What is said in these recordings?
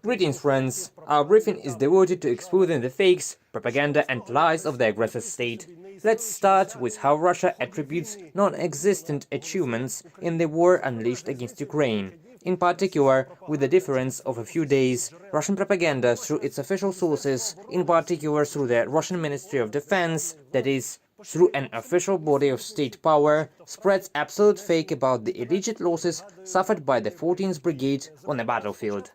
Greetings, friends. Our briefing is devoted to exposing the fakes, propaganda and lies of the aggressor state. Let's start with how Russia attributes non-existent achievements in the war unleashed against Ukraine. In particular, with the difference of a few days, Russian propaganda through its official sources, in particular through the Russian Ministry of Defense, that is, through an official body of state power, spreads absolute fake about the alleged losses suffered by the 14th Brigade on the battlefield.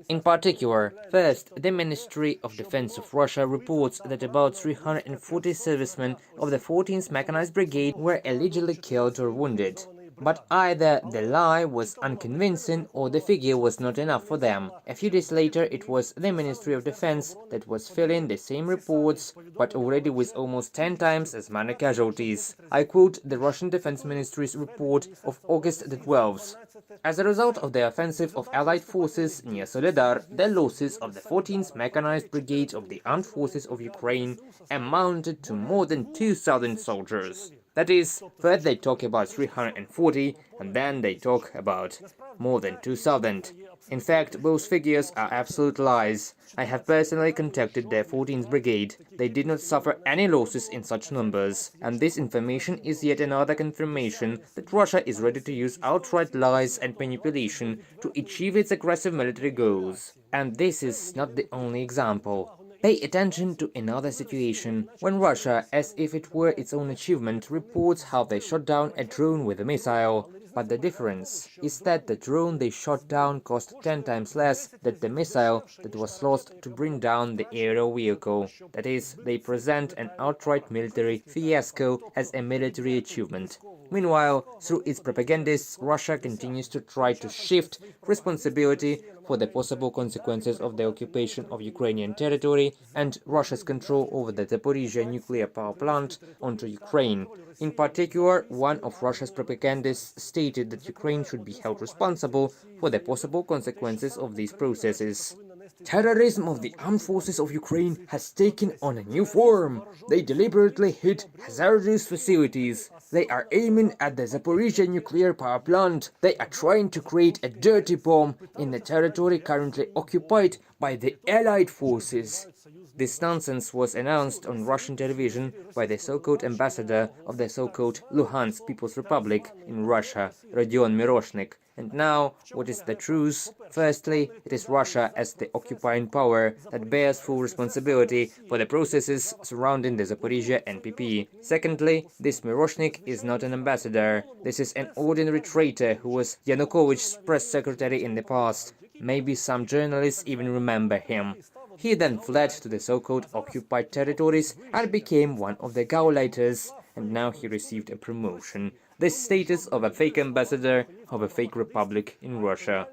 In particular, first, the Ministry of Defense of Russia reports that about 340 servicemen of the 14th Mechanized Brigade were allegedly killed or wounded. But either the lie was unconvincing or the figure was not enough for them. A few days later, it was the Ministry of Defense that was filling the same reports, but already with almost 10 times as many casualties. I quote the Russian Defense Ministry's report of August the 12th. As a result of the offensive of Allied forces near Soledar, the losses of the 14th Mechanized Brigade of the Armed Forces of Ukraine amounted to more than 2,000 soldiers. That is, first they talk about 340, and then they talk about more than 2,000. In fact, both figures are absolute lies. I have personally contacted the 14th Brigade. They did not suffer any losses in such numbers, and this information is yet another confirmation that Russia is ready to use outright lies and manipulation to achieve its aggressive military goals. And this is not the only example. Pay attention to another situation, when Russia, as if it were its own achievement, reports how they shot down a drone with a missile. But the difference is that the drone they shot down cost 10 times less than the missile that was lost to bring down the aerial vehicle. That is, they present an outright military fiasco as a military achievement. Meanwhile, through its propagandists, Russia continues to try to shift responsibility for the possible consequences of the occupation of Ukrainian territory and Russia's control over the Zaporizhzhia nuclear power plant onto Ukraine. In particular, one of Russia's propagandists stated that Ukraine should be held responsible for the possible consequences of these processes. Terrorism of the armed forces of Ukraine has taken on a new form. They deliberately hit hazardous facilities. They are aiming at the Zaporizhzhia nuclear power plant. They are trying to create a dirty bomb in the territory currently occupied by the Allied forces. This nonsense was announced on Russian television by the so-called ambassador of the so-called Luhansk People's Republic in Russia, Rodion Miroshnik. And now, what is the truth? Firstly, it is Russia as the occupying power that bears full responsibility for the processes surrounding the Zaporizhzhia NPP. Secondly, this Miroshnik is not an ambassador. This is an ordinary traitor who was Yanukovych's press secretary in the past. Maybe some journalists even remember him. He then fled to the so-called occupied territories and became one of the Gauleiters, and now he received a promotion, the status of a fake ambassador of a fake republic in Russia.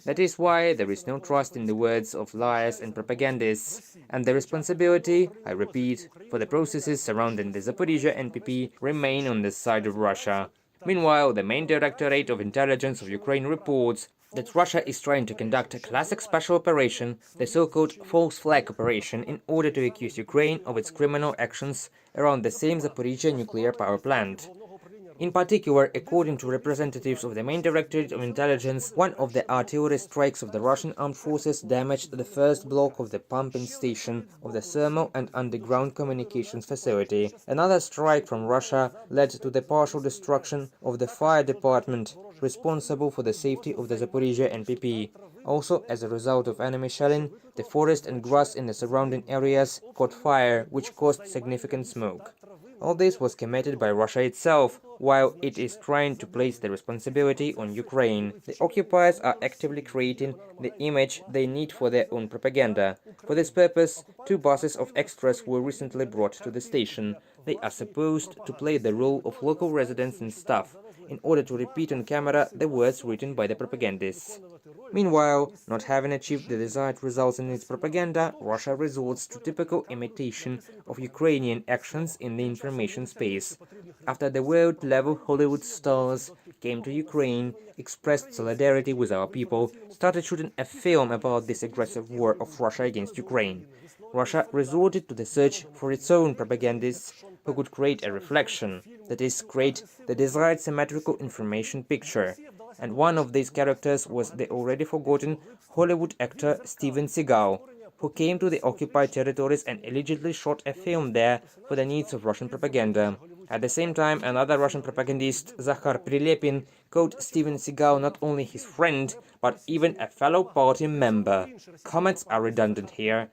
That is why there is no trust in the words of liars and propagandists, and the responsibility, I repeat, for the processes surrounding the Zaporizhzhia NPP remain on the side of Russia. Meanwhile, the main Directorate of Intelligence of Ukraine reports that Russia is trying to conduct a classic special operation, the so-called false flag operation, in order to accuse Ukraine of its criminal actions around the same Zaporizhzhia nuclear power plant. In particular, according to representatives of the main Directorate of Intelligence, one of the artillery strikes of the Russian armed forces damaged the first block of the pumping station of the thermal and underground communications facility. Another strike from Russia led to the partial destruction of the fire department, responsible for the safety of the Zaporizhzhia NPP. Also, as a result of enemy shelling, the forest and grass in the surrounding areas caught fire, which caused significant smoke. All this was committed by Russia itself, while it is trying to place the responsibility on Ukraine. The occupiers are actively creating the image they need for their own propaganda. For this purpose, 2 buses of extras were recently brought to the station. They are supposed to play the role of local residents and staff, in order to repeat on camera the words written by the propagandists. Meanwhile, not having achieved the desired results in its propaganda, Russia resorts to typical imitation of Ukrainian actions in the information space. After the world-level Hollywood stars came to Ukraine, expressed solidarity with our people, started shooting a film about this aggressive war of Russia against Ukraine. Russia resorted to the search for its own propagandists who could create a reflection, that is, create the desired symmetrical information picture. and one of these characters was the already forgotten Hollywood actor Steven Seagal, who came to the occupied territories and allegedly shot a film there for the needs of Russian propaganda. At the same time, another Russian propagandist, Zakhar Prilepin, called Steven Seagal not only his friend, but even a fellow party member. Comments are redundant here.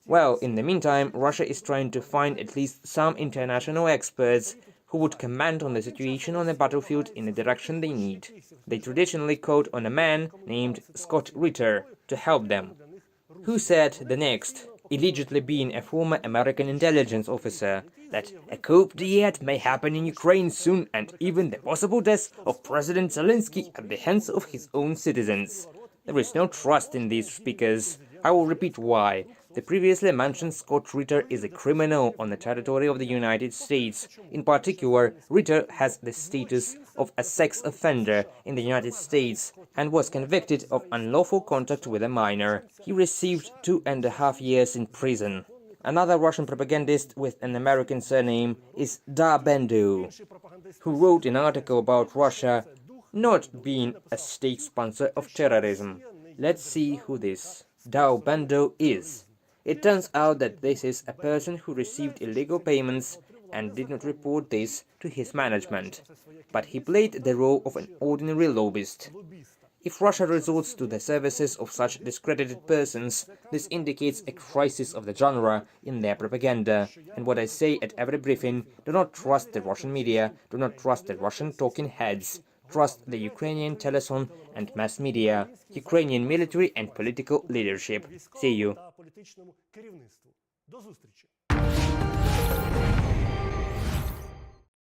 Well, in the meantime, Russia is trying to find at least some international experts who would comment on the situation on the battlefield in the direction they need. They traditionally called on a man named Scott Ritter to help them, who said the next, allegedly being a former American intelligence officer, that a coup d'etat may happen in Ukraine soon and even the possible death of President Zelensky at the hands of his own citizens. There is no trust in these speakers. I will repeat why. The previously mentioned Scott Ritter is a criminal on the territory of the United States. In particular, Ritter has the status of a sex offender in the United States and was convicted of unlawful contact with a minor. He received 2.5 years in prison. Another Russian propagandist with an American surname is Dabi Bando, who wrote an article about Russia not being a state sponsor of terrorism. Let's see who this Dabi Bando is. It turns out that this is a person who received illegal payments and did not report this to his management, but he played the role of an ordinary lobbyist. If Russia resorts to the services of such discredited persons, this indicates a crisis of the genre in their propaganda. And what I say at every briefing, do not trust the Russian media, do not trust the Russian talking heads. Trust the Ukrainian teleson and mass media, Ukrainian military and political leadership. See you.